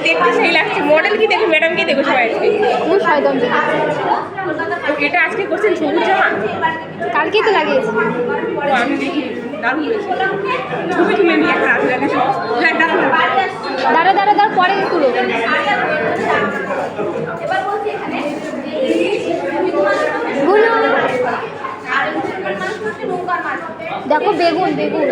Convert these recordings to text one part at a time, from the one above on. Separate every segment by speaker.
Speaker 1: দেখতে সেই লাগছে। মডেল কি দেখো, ম্যাডাম কি দেখো সবাই আজকে? এটা আজকে করছেন সবুজ জামা,
Speaker 2: কালকেই তো লাগিয়েছি।
Speaker 1: আমি দেখি দারুণ হয়েছে। ছবি তুলে নিই একটা রাতে রাতে সব।
Speaker 2: দাঁড়া দাঁড়া দাঁড়া পরে তুলো। দেখো বেগুন বেগুন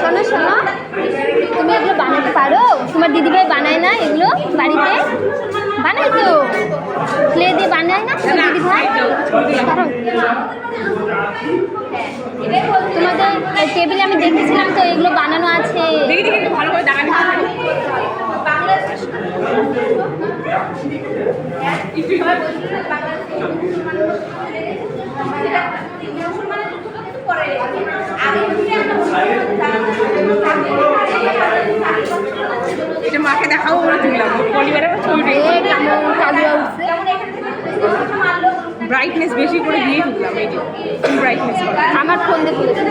Speaker 2: শোনো শোনো, তুমি এগুলো বানাতে পারো? তোমার দিদিভাই বানায় না এগুলো বাড়িতে? বানাই তো, ক্লে দিয়ে বানায় না তোমার দিদিভাই? তোমাদের টেবিলে আমি দেখেছিলাম তো, এগুলো বানানো আছে।
Speaker 1: ভালো করে দাঁড়ানো এটা মাকে দেখাবো বলে তুললাম। পরিবারের ছবি ব্রাইটনেস বেশি করে দিয়ে তুললাম। এই যে ব্রাইটনেস
Speaker 2: আমার ফোন দিয়ে তুলেছি।